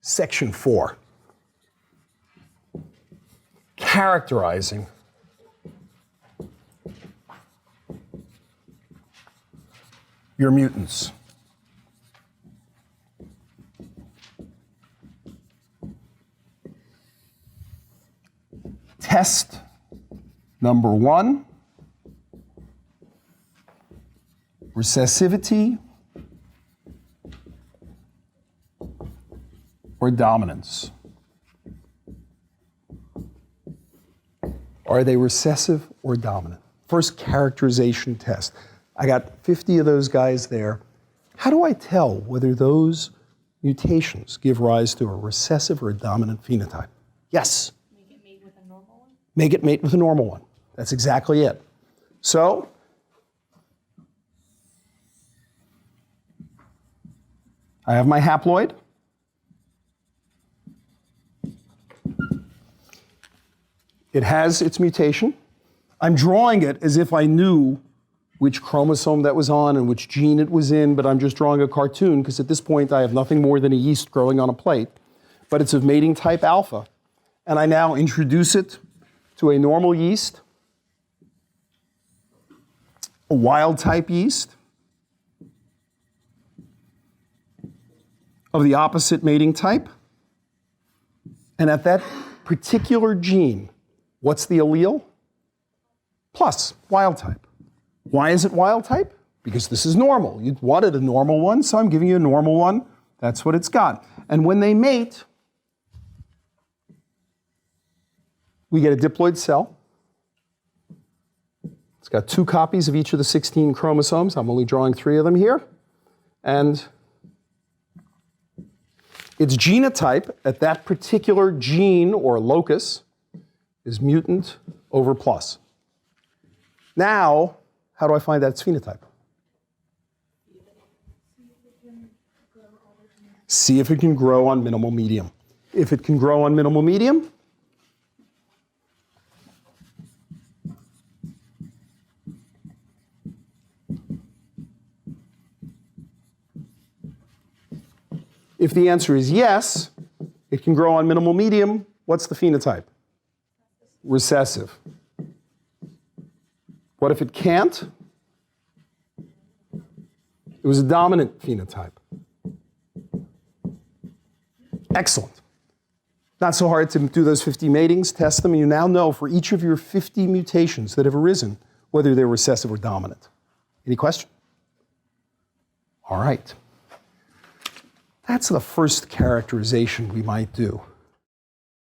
Section 4. Characterizing your mutants. Test number 1, recessivity or dominance. Are they recessive or dominant? First characterization test. I got 50 of those guys there. How do I tell whether those mutations give rise to a recessive or a dominant phenotype? Yes? Make it mate with a normal one? Make it mate with a normal one. That's exactly it. So, I have my haploid. It has its mutation. I'm drawing it as if I knew which chromosome that was on and which gene it was in, but I'm just drawing a cartoon because at this point I have nothing more than a yeast growing on a plate. But it's of mating type alpha. And I now introduce it to a normal yeast, a wild type yeast of the opposite mating type. And at that particular gene, what's the allele? Plus, wild type. Why is it wild type? Because this is normal. You wanted a normal one, so I'm giving you a normal one. That's what it's got. And when they mate, we get a diploid cell. It's got 2 copies of each of the 16 chromosomes. I'm only drawing 3 of them here. And its genotype at that particular gene or locus is mutant over plus. Now, how do I find that its phenotype? See if it can grow on minimal medium. If it can grow on minimal medium, if the answer is yes, it can grow on minimal medium, what's the phenotype? Recessive. What if it can't? It was a dominant phenotype. Excellent. Not so hard to do those 50 matings, test them, and you now know for each of your 50 mutations that have arisen whether they're recessive or dominant. Any question? All right. That's the first characterization we might do.